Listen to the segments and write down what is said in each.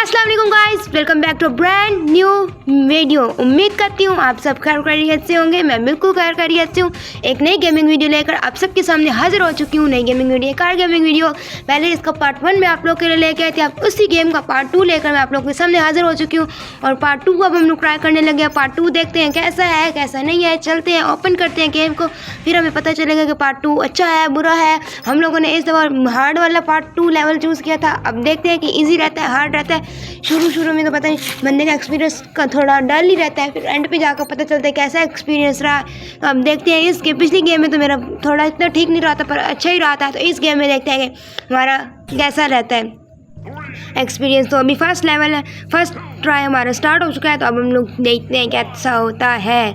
अस्सलाम वालेकुम guys, welcome back to brand new video. उम्मीद करती हूँ आप सब खैरियत से होंगे। मैं बिल्कुल खैरियत से हूँ। एक नई गेमिंग वीडियो लेकर आप सबके सामने हाजिर हो चुकी हूँ। नई gaming video, car gaming video. पहले इसका पार्ट 1 में आप लोग के लिए लेके आए थे, आप उसी गेम का पार्ट 2 लेकर मैं आप लोग के सामने हाजिर हो चुकी हूँ। और पार्ट 2 को अब हम लोग ट्राई करने लगे हैं। पार्ट 2 देखते हैं कैसा है कैसा नहीं है। चलते हैं, ओपन करते हैं गेम को, फिर हमें पता चलेगा कि पार्ट 2 अच्छा है बुरा है। हम लोगों ने इस दफ़ा हार्ड वाला पार्ट 2 लेवल चूज़ किया था। अब देखते हैं कि ईजी रहता है हार्ड रहता है। शुरू में तो पता नहीं, बंदे का एक्सपीरियंस का थोड़ा डल ही रहता है, फिर एंड पे जाकर पता चलता है कैसा एक्सपीरियंस रहा। तो अब देखते हैं। इस पिछली गेम में तो मेरा थोड़ा इतना ठीक नहीं रहा था, पर अच्छा ही रहा था। तो इस गेम में देखते हैं कि हमारा कैसा रहता है एक्सपीरियंस। तो अभी फर्स्ट लेवल है, फर्स्ट ट्राई हमारा स्टार्ट हो चुका है। तो अब हम लोग देखते हैं कैसा होता है।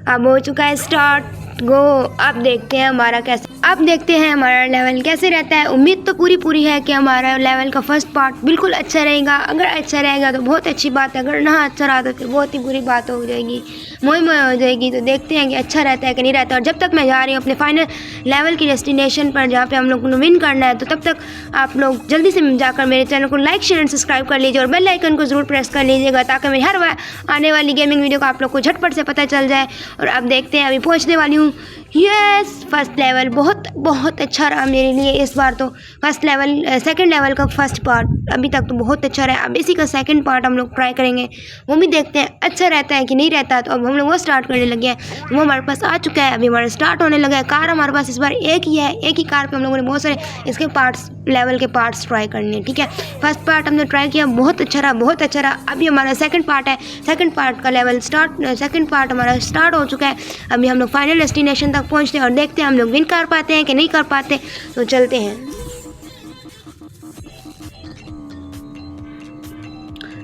अब हो चुका है स्टार्ट, गो। अब देखते हैं हमारा कैसा, अब देखते हैं हमारा लेवल कैसे रहता है। उम्मीद तो पूरी है कि हमारा लेवल का फर्स्ट पार्ट बिल्कुल अच्छा रहेगा। अगर अच्छा रहेगा तो बहुत अच्छी बात है, अगर ना अच्छा रहा तो फिर बहुत ही बुरी बात हो जाएगी, मोई हो जाएगी। तो देखते हैं कि अच्छा रहता है कि नहीं रहता। और जब तक मैं जा रही हूँ अपने फाइनल लेवल की डेस्टिनेशन पर, जहाँ पे हम लोग को विन करना है, तो तब तक आप लोग जल्दी से जाकर मेरे चैनल को लाइक शेयर एंड सब्सक्राइब कर लीजिए और बेल आइकन को ज़रूर प्रेस कर लीजिएगा, ताकि मेरी हर आने वाली गेमिंग वीडियो को आप लोग को झटपट से पता चल जाए। और अब देखते हैं, अभी पहुँचने वाली हूँ। यस, फर्स्ट लेवल बहुत अच्छा रहा मेरे लिए इस बार। तो फर्स्ट लेवल, सेकंड लेवल का फर्स्ट पार्ट अभी तक तो बहुत अच्छा रहा। अब इसी का सेकंड पार्ट हम लोग ट्राई करेंगे, वो भी देखते हैं अच्छा रहता है कि नहीं रहता। तो अब हम लोग वो स्टार्ट करने लगे हैं, वो हमारे पास आ चुका है। अभी हमारा स्टार्ट होने लगा है। कार हमारे पास इस बार एक ही है, एक ही कार पे हम लोगों ने बहुत सारे इसके पार्ट्स, लेवल के पार्ट्स ट्राई करने हैं। ठीक है, फर्स्ट पार्ट हमने ट्राई किया, बहुत अच्छा रहा। अभी हमारा सेकंड पार्ट है, सेकंड पार्ट का लेवल स्टार्ट, सेकंड पार्ट हमारा स्टार्ट हो चुका है। अभी हम लोग फाइनल डेस्टिनेशन तक पहुँचते हैं और देखते हैं हम लोग विन कर पाते हैं कि नहीं कर पाते। तो चलते हैं।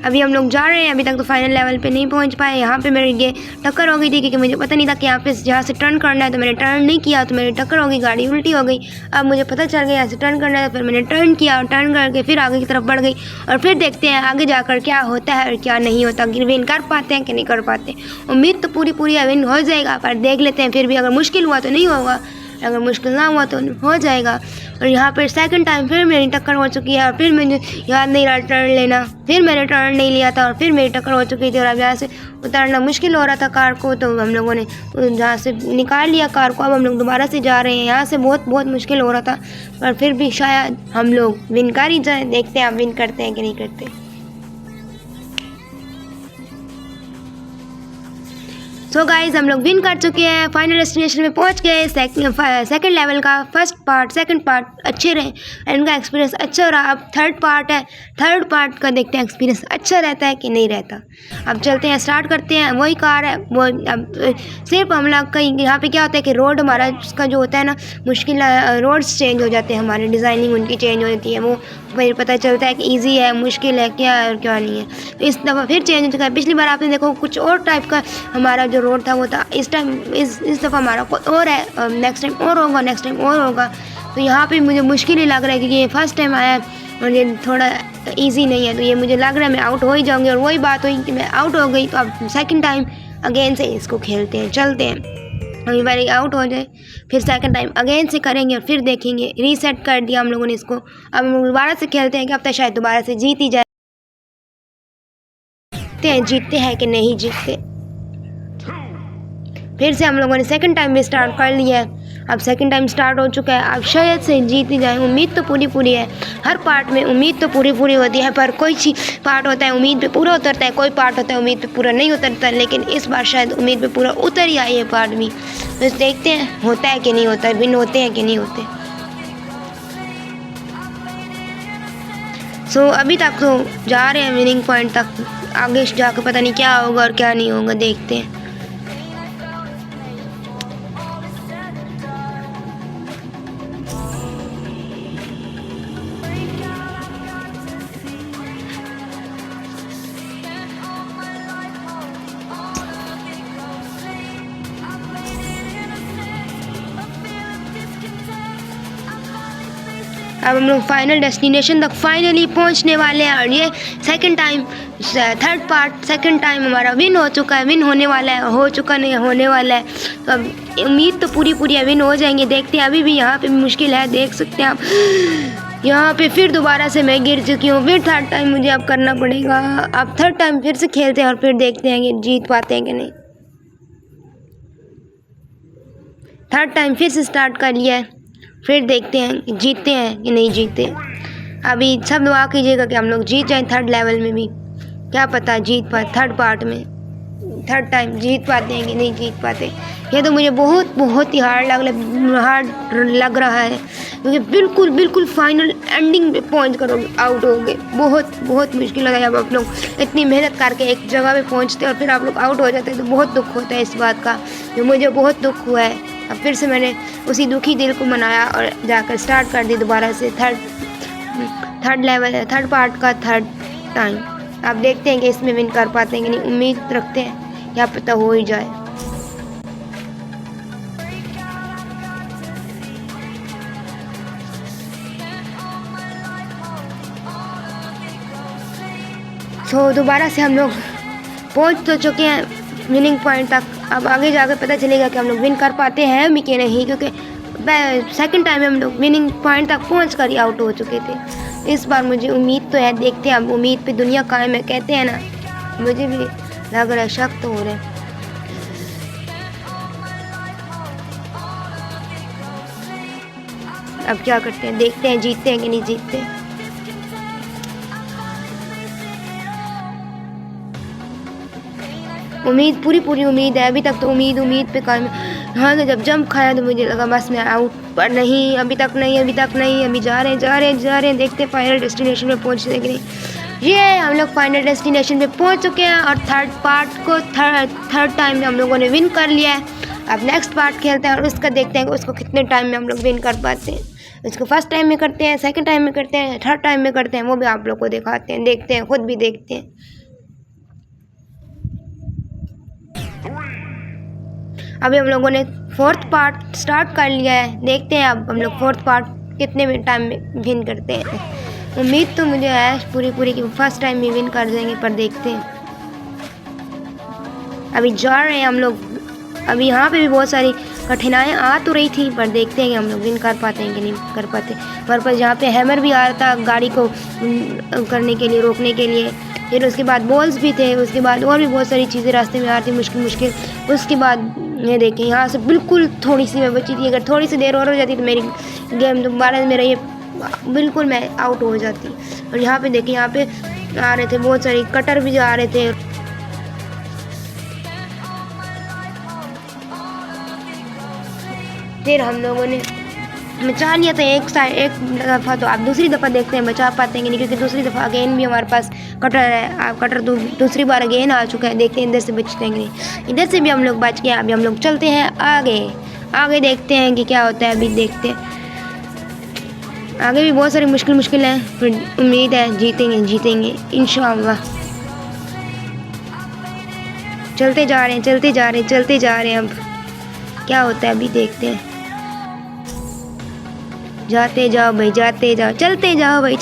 अभी हम लोग जा रहे हैं। अभी तक तो फाइनल लेवल पे नहीं पहुंच पाए। यहाँ पे मेरी ये टक्कर हो गई थी, क्योंकि मुझे पता नहीं था कि यहाँ पे जहाँ से टर्न करना है, तो मैंने टर्न नहीं किया, तो मेरी टक्कर हो गई, गाड़ी उल्टी हो गई। अब मुझे पता चल गया यहाँ से टर्न करना है, तो फिर मैंने टर्न किया और टर्न करके फिर आगे की तरफ बढ़ गई। और फिर देखते हैं आगे जाकर क्या होता है और क्या नहीं होता, कि विन कर पाते हैं कि नहीं कर पाते। उम्मीद तो पूरी है विन हो जाएगा, पर देख लेते हैं। फिर भी अगर मुश्किल हुआ तो नहीं होगा, अगर मुश्किल ना हुआ तो हो जाएगा। और यहाँ पर सेकंड टाइम फिर मेरी टक्कर हो चुकी है, और फिर मुझे याद नहीं रहा टर्न लेना, फिर मैंने टर्न नहीं लिया था और फिर मेरी टक्कर हो चुकी थी। और अब यहाँ से उतारना मुश्किल हो रहा था कार को, तो हम लोगों ने जहाँ से निकाल लिया कार को। अब हम लोग दोबारा से जा रहे हैं। यहाँ से बहुत मुश्किल हो रहा था, पर फिर भी शायद हम लोग विन कर ही जाए। देखते हैं आप विन करते हैं कि नहीं करते। सो गाइज, हम लोग विन कर चुके हैं, फाइनल डेस्टिनेशन में पहुंच गए। सेकंड लेवल का सेकंड पार्ट अच्छे रहे, इनका एक्सपीरियंस अच्छा रहा। अब थर्ड पार्ट है, थर्ड पार्ट का देखते हैं एक्सपीरियंस अच्छा रहता है कि नहीं रहता। अब चलते हैं, स्टार्ट करते हैं। वही कार है वो। अब सिर्फ हम लोग कहीं यहाँ पे क्या होता है कि रोड हमारा उसका जो होता है ना, मुश्किल रोड्स चेंज हो जाते हैं, हमारे डिज़ाइनिंग उनकी चेंज हो जाती है। वो फिर पता चलता है कि ईजी है, मुश्किल है, क्या है और क्या नहीं है। तो इस दफ़ा फिर चेंज हो चुका है। पिछली बार आपने देखो कुछ और टाइप का हमारा जो रोड था वो था। इस टाइम इस दफ़ा हमारा कोई और है। नेक्स्ट टाइम और होगा, नेक्स्ट टाइम और होगा। तो यहाँ पे मुझे मुश्किल ही लग रहा है, क्योंकि ये फर्स्ट टाइम आया है और ये थोड़ा ईजी नहीं है। तो ये मुझे लग रहा है मैं आउट हो ही जाऊँगी। और वही बात हुई कि मैं आउट हो गई। तो अब सेकेंड टाइम अगेन से इसको खेलते हैं, चलते हैं। अभी बारी आउट हो जाए, फिर सेकंड टाइम अगेन से करेंगे और फिर देखेंगे। रीसेट कर दिया हम लोगों ने इसको। अब हम दोबारा से खेलते हैं कि अब तक शायद दोबारा से जीत ही जाए। जीतते हैं कि नहीं जीतते। फिर से हम लोगों ने सेकंड टाइम भी स्टार्ट कर लिया है। अब सेकंड टाइम स्टार्ट हो चुका है। अब शायद से जीत ही जाए। उम्मीद तो पूरी है। हर पार्ट में उम्मीद तो पूरी होती है, पर कोई पार्ट होता है उम्मीद पे पूरा उतरता है, कोई पार्ट होता है उम्मीद पे पूरा नहीं उतरता। लेकिन इस बार शायद उम्मीद पे पूरा उतर ही आई है पार्ट भी। बस देखते हैं होता है कि नहीं होता, विन होते हैं कि नहीं होते। सो अभी तक तो जा रहे हैं विनिंग पॉइंट तक। आगे जाकर पता नहीं क्या होगा और क्या नहीं होगा, देखते हैं। अब हम लोग फाइनल डेस्टिनेशन तक फाइनली पहुंचने वाले हैं। और ये second time, third part second time हमारा विन हो चुका है, विन होने वाला है, हो चुका नहीं होने वाला है। तो अब उम्मीद तो पूरी है विन हो जाएंगे। देखते हैं, अभी भी यहाँ पे मुश्किल है, देख सकते हैं आप। यहाँ पे फिर दोबारा से मैं गिर चुकी हूँ। फिर थर्ड टाइम मुझे अब करना पड़ेगा। अब थर्ड टाइम फिर से खेलते हैं और फिर देखते हैं कि जीत पाते हैं कि नहीं। थर्ड टाइम फिर से स्टार्ट कर लिया है, फिर देखते हैं जीतते हैं कि नहीं जीतते। अभी सब दुआ कीजिएगा कि हम लोग जीत जाएं थर्ड लेवल में भी, क्या पता जीत पाए थर्ड पार्ट में, थर्ड टाइम जीत पाते हैं कि नहीं जीत पाते। ये तो मुझे बहुत ही हार्ड लग रहा है, क्योंकि बिल्कुल फाइनल एंडिंग पे पहुँच कर आउट हो गए। बहुत मुश्किल लगा जब आप लोग इतनी मेहनत करके एक जगह पे पहुँचते और फिर आप लोग आउट हो जाते हैं, तो बहुत दुख होता है इस बात का, जो मुझे बहुत दुख हुआ है। अब फिर से मैंने उसी दुखी दिल को मनाया और जाकर स्टार्ट कर दी दोबारा से थर्ड लेवल है, थर्ड पार्ट का थर्ड टाइम। आप देखते हैं कि इसमें विन कर पाते हैं कि नहीं, उम्मीद रखते हैं, क्या पता हो ही जाए। तो दोबारा से हम लोग पहुंच तो चुके हैं विनिंग पॉइंट तक। अब आगे जाकर पता चलेगा कि हम लोग विन कर पाते हैं भी कि नहीं, क्योंकि सेकंड टाइम हम लोग विनिंग पॉइंट तक पहुंच कर ही आउट हो चुके थे। इस बार मुझे उम्मीद तो है, देखते हैं। अब उम्मीद पे दुनिया कायम है कहते हैं ना, मुझे भी लग रहा है, शक तो हो रहा है। अब क्या करते हैं, देखते हैं जीतते हैं कि नहीं जीतते। उम्मीद पूरी उम्मीद है, अभी तक तो उम्मीद पे कायम है। हाँ, तो जब जंप खाया तो मुझे लगा बस मैं आउट, पर नहीं, अभी तक नहीं, अभी जा रहे हैं। देखते हैं फाइनल डेस्टिनेशन पे पहुँचने के लिए। ये हम लोग फाइनल डेस्टिनेशन पे पहुँच चुके हैं और थर्ड पार्ट को थर्ड टाइम में हम लोगों ने विन कर लिया है। अब नेक्स्ट पार्ट खेलते हैं और उसका देखते हैं कि उसको कितने टाइम में हम लोग विन कर पाते हैं। उसको फर्स्ट टाइम में करते हैं, सेकंड टाइम में करते हैं, थर्ड टाइम में करते हैं, वो भी आप लोग को दिखाते हैं, देखते हैं, खुद भी देखते हैं। अभी हम लोगों ने फोर्थ पार्ट स्टार्ट कर लिया है, देखते हैं अब हम लोग फोर्थ पार्ट कितने टाइम में विन करते हैं। उम्मीद तो मुझे है पूरी कि फर्स्ट टाइम में विन कर देंगे, पर देखते हैं। अभी जा रहे हैं हम लोग। अभी यहाँ पे भी बहुत सारी कठिनाइयाँ आ तो रही थी, पर देखते हैं कि हम लोग विन कर पाते हैं कि नहीं कर पाते। हमारे पास यहाँ पे हैमर भी आ रहा था गाड़ी को करने के लिए, रोकने के लिए। फिर उसके बाद बॉल्स भी थे, उसके बाद और भी बहुत सारी चीज़ें रास्ते में आ रही थी मुश्किल। उसके बाद ये देखें, यहाँ से बिल्कुल थोड़ी सी मैं बची थी। अगर थोड़ी सी देर और हो जाती तो मेरी गेम दोबारा मेरा ये बिल्कुल मैं आउट हो जाती। और यहाँ पे देखिए, यहाँ पे आ रहे थे बहुत सारी कटर भी आ रहे थे। फिर हम लोगों ने बचा लिया था एक दफ़ा, तो आप दूसरी दफ़ा देखते हैं बचा पाते हैं नहीं, क्योंकि दूसरी दफ़ा अगेन भी हमारे पास कटर है। आप कटर दूसरी बार अगेन आ चुका है, देखते हैं इधर से बचते हैं नहीं। इधर से भी हम लोग बच गए। अभी हम लोग चलते हैं आगे देखते हैं कि क्या होता है। अभी देखते हैं, आगे भी बहुत सारी मुश्किल हैं, फिर उम्मीद है जीतेंगे इंशाअल्लाह। चलते जा रहे हैं। अब क्या होता है अभी देखते हैं। जाते जाओ भाई, चलते जाओ भाई,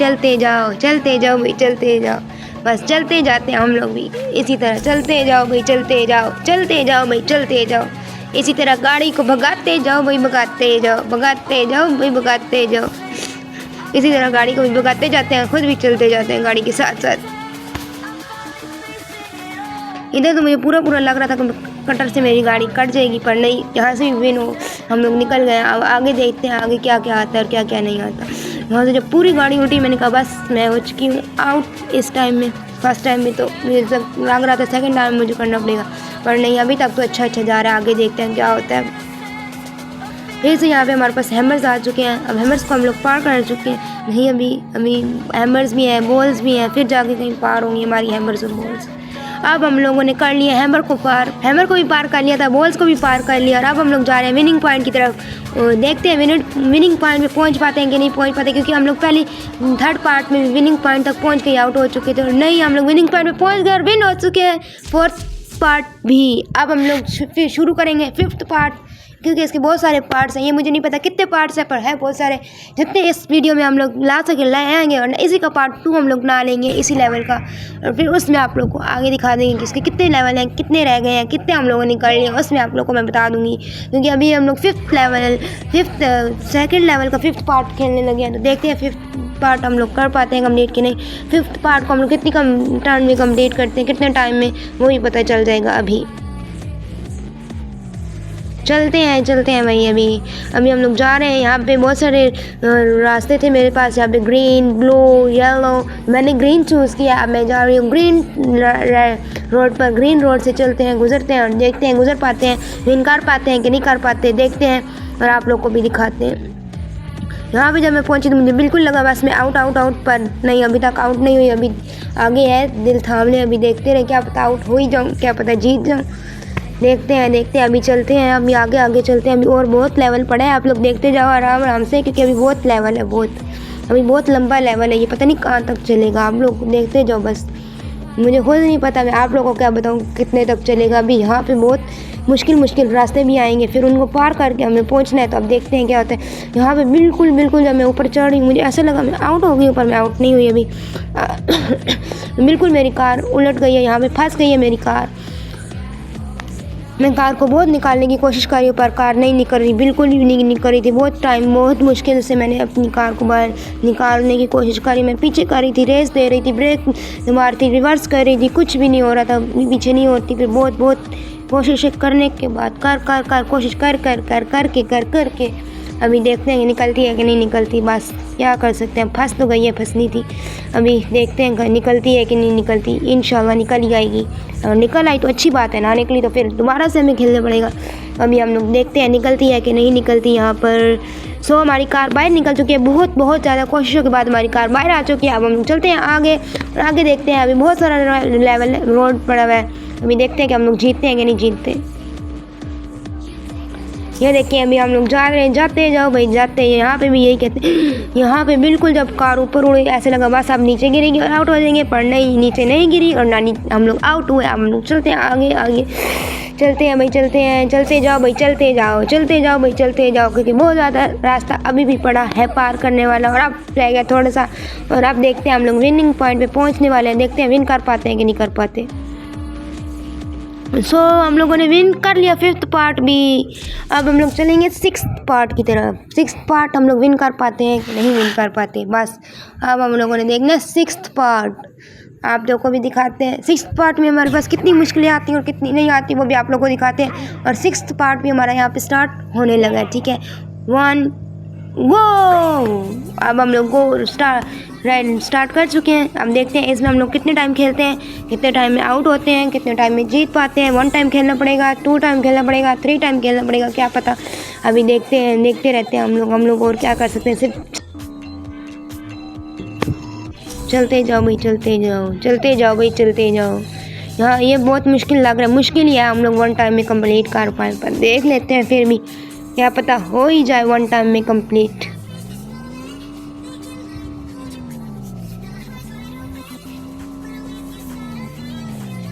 चलते जाओ। बस चलते जाते हैं हम लोग भी इसी तरह, चलते जाओ भाई, चलते जाओ। इसी तरह गाड़ी को भगाते जाओ भाई, भगाते जाओ। इसी तरह गाड़ी को भी भगाते जाते हैं, खुद भी चलते जाते हैं गाड़ी के साथ साथ। इधर तो मुझे पूरा लग रहा था कि कटर से मेरी गाड़ी कट जाएगी, पर नहीं, यहाँ से भी विन हो, हम लोग निकल गए। अब आगे देखते हैं आगे क्या आता है और क्या नहीं आता। वहाँ से जब पूरी गाड़ी उल्टी, मैंने कहा बस मैं हो चुकी हूँ आउट इस टाइम में। फर्स्ट टाइम में तो मुझे सब लग रहा था सेकंड टाइम में मुझे करना पड़ेगा, पर नहीं, अभी तक तो अच्छा जा रहा है। आगे देखते हैं क्या होता है। फिर से यहाँ पे हमारे पास हैमर्स आ चुके हैं। अब हैमर्स को हम लोग पार कर चुके हैं। नहीं, अभी हैमर्स भी हैं, बॉल्स भी हैं, फिर जाके कहीं पार होंगी हमारी हैमर्स और बॉल्स। अब हम लोगों ने कर लिया हैमर को भी पार कर लिया था, बॉल्स को भी पार कर लिया। और अब हम लोग जा रहे हैं विनिंग पॉइंट की तरफ। देखते हैं विनिंग पॉइंट पे पहुंच पाते हैं कि नहीं पहुंच पाते, क्योंकि हम लोग पहले थर्ड पार्ट में विनिंग पॉइंट तक पहुंच के आउट हो चुके थे। और नहीं, हम लोग विनिंग पॉइंट पे पहुंच गए और विन हो चुके हैं फोर्थ पार्ट भी। अब हम लोग फिर शुरू करेंगे फिफ्थ पार्ट, क्योंकि इसके बहुत सारे पार्ट्स हैं। ये मुझे नहीं पता कितने पार्ट्स हैं, पर है बहुत सारे। जितने इस वीडियो में हम लोग ला सके लाएंगे, और इसी का पार्ट 2 हम लोग बना लेंगे इसी लेवल का। और फिर उसमें आप लोग को आगे दिखा देंगे कि इसके कितने लेवल हैं, कितने रह गए हैं, कितने हम लोगों ने कर लिए, उसमें आप लोग को मैं बता दूँगी। क्योंकि अभी हम लोग सेकंड लेवल का फिफ्थ पार्ट खेलने लगे हैं, तो देखते हैं फिफ्थ पार्ट हम लोग कर पाते हैं कंप्लीट कि नहीं। 5th पार्ट को हम लोग कितनी कम टाइम में कंप्लीट करते हैं, कितने टाइम में, वही पता चल जाएगा। अभी चलते हैं भाई। अभी हम लोग जा रहे हैं। यहाँ पे बहुत सारे रास्ते थे मेरे पास, यहाँ पे ग्रीन, ब्लू, येलो। मैंने ग्रीन चूज़ किया। अब मैं जा रही हूँ ग्रीन रोड पर। ग्रीन रोड से चलते हैं, गुजरते हैं और देखते हैं गुजर पाते हैं, विन कर पाते हैं कि नहीं कर पाते, देखते हैं और आप लोग को भी दिखाते हैं। यहाँ पे जब मैं पहुँची तो मुझे बिल्कुल लगा बस मैं आउट, पर नहीं, अभी तक आउट नहीं हुई। अभी आगे है, दिल थाम ले, अभी देखते रहे, क्या पता आउट हो ही जाऊँ, क्या पता जीत जाऊँ। देखते हैं। अभी चलते हैं, अभी आगे चलते हैं। अभी और बहुत लेवल पड़ा है, आप लोग देखते जाओ आराम से, क्योंकि अभी बहुत लेवल है, अभी बहुत लंबा लेवल है, ये पता नहीं कहाँ तक चलेगा। आप लोग देखते जाओ बस, मुझे खुद नहीं पता, मैं आप लोगों को क्या बताऊँ कितने तक चलेगा। अभी यहाँ पे बहुत मुश्किल रास्ते भी आएंगे, फिर उनको पार करके हमें पहुँचना है। तो अब देखते हैं क्या होता है। यहाँ पे बिल्कुल जब मैं ऊपर चढ़ रही, मुझे ऐसा लगा मैं आउट हो गई, पर मैं आउट नहीं हुई अभी। बिल्कुल मेरी कार उलट गई है, यहाँ पे फंस गई है मेरी कार। मैं कार को बहुत निकालने की कोशिश कर रही हूँ, पर कार नहीं निकल रही, बिल्कुल भी नहीं निकल रही थी। बहुत मुश्किल से मैंने अपनी कार को बाहर निकालने की कोशिश करी। मैं पीछे कर रही थी, रेस दे रही थी, ब्रेक मारती, रिवर्स कर रही थी, कुछ भी नहीं हो रहा था, पीछे नहीं होती। फिर बहुत कोशिश करने के बाद कोशिश करके अभी देखते हैं कि निकलती है कि नहीं निकलती। बस क्या कर सकते हैं, फंस तो गई है, फंसनी थी। अभी देखते हैं निकलती है कि नहीं निकलती। इंशाल्लाह निकल ही आएगी, और निकल आई तो अच्छी बात है, ना निकली तो फिर दोबारा से हमें खेलना पड़ेगा। अभी हम लोग देखते हैं निकलती है कि नहीं निकलती यहाँ पर। हमारी कार बाहर निकल चुकी है, बहुत ज़्यादा कोशिशों के बाद हमारी कार बाहर आ चुकी है। अब हम लोग चलते हैं आगे, और आगे देखते हैं। अभी बहुत सारा लेवल रोड पड़ा हुआ है, अभी देखते हैं कि हम लोग जीतते हैं कि नहीं जीतते। ये देखिए अभी हम लोग जा रहे हैं, जाते जाओ भाई, जाते हैं। यहाँ पे भी यही कहते हैं, यहाँ पे बिल्कुल जब कार ऊपर उड़ी ऐसे लगा बस अब नीचे गिरेगी और आउट हो जाएंगे, पर नहीं, नीचे नहीं गिरी और ना हम लोग आउट हुए। अब हम लोग चलते हैं आगे चलते हैं भाई, चलते जाओ भाई, चलते जाओ, क्योंकि बहुत ज़्यादा रास्ता अभी भी पड़ा है पार करने वाला, और अब रह गया थोड़ा सा। और अब देखते हैं हम लोग विनिंग पॉइंट पे पहुँचने वाले हैं, देखते हैं विन कर पाते हैं कि नहीं कर पाते। हम लोगों ने विन कर लिया 5th पार्ट भी। अब हम लोग चलेंगे 6th पार्ट की तरफ। 6th पार्ट हम लोग विन कर पाते हैं कि नहीं विन कर पाते। बस अब हम लोगों ने देखना 6th पार्ट, आप लोगों को भी दिखाते हैं। 6th पार्ट में हमारे पास कितनी मुश्किलें आती हैं और कितनी नहीं आती, वो भी आप लोगों को दिखाते हैं। और 6th पार्ट भी हमारा यहाँ पे स्टार्ट होने लगा है, ठीक है। 1 गो। अब हम लोग को स्टार्ट कर चुके हैं। अब देखते हैं इसमें हम लोग कितने टाइम खेलते हैं, कितने टाइम में आउट होते हैं, कितने टाइम में जीत पाते हैं। 1 टाइम खेलना पड़ेगा, 2 टाइम खेलना पड़ेगा, 3 टाइम खेलना पड़ेगा, क्या पता। अभी देखते रहते हैं हम लोग और क्या कर सकते हैं। सिर्फ चलते जाओ भाई, चलते जाओ। यहाँ ये बहुत मुश्किल लग रहा है, मुश्किल ही है हम लोग 1 टाइम में कंप्लीट कर पाए, पर देख लेते हैं, फिर भी क्या पता हो ही जाए 1 टाइम में कंप्लीट।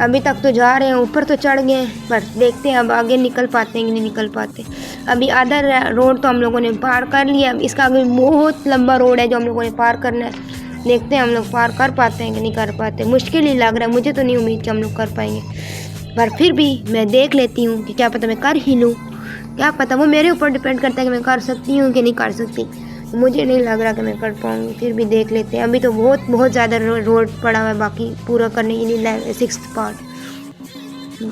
अभी तक तो जा रहे हैं, ऊपर तो चढ़ गए, पर देखते हैं अब आगे निकल पाते हैं कि नहीं निकल पाते। अभी आधा रोड तो हम लोगों ने पार कर लिया, इसका आगे बहुत लंबा रोड है जो हम लोगों ने पार करना है। देखते हैं हम लोग पार कर पाते हैं कि नहीं कर पाते। मुश्किल ही लग रहा है, मुझे तो नहीं उम्मीद कि हम लोग कर पाएंगे, पर फिर भी मैं देख लेती हूँ कि क्या पता मैं कर ही लूँ, क्या पता। वो मेरे ऊपर डिपेंड करता है कि मैं कर सकती हूँ कि नहीं कर सकती। मुझे नहीं लग रहा कि मैं कर पाऊँगी, फिर भी देख लेते हैं। अभी तो बहुत ज़्यादा रोड पड़ा हुआ है बाकी पूरा करने के लिए। 6th पार्ट,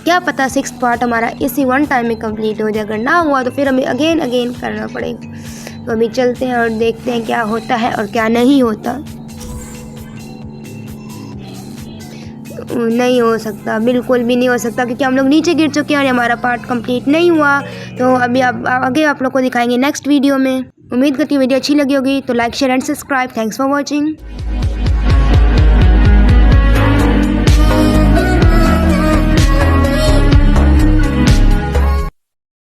क्या पता 6th पार्ट हमारा इसी 1 टाइम में कंप्लीट हो जाए। अगर ना हुआ तो फिर हमें अगेन करना पड़ेगा। तो अभी चलते हैं और देखते हैं क्या होता है और क्या नहीं होता। नहीं हो सकता, बिल्कुल भी नहीं हो सकता, क्योंकि हम लोग नीचे गिर चुके हैं और हमारा पार्ट कंप्लीट नहीं हुआ। तो अभी आगे आप लोग को दिखाएंगे नेक्स्ट वीडियो में। उम्मीद करती हूँ वीडियो अच्छी लगी होगी, तो like share and subscribe. Thanks for watching.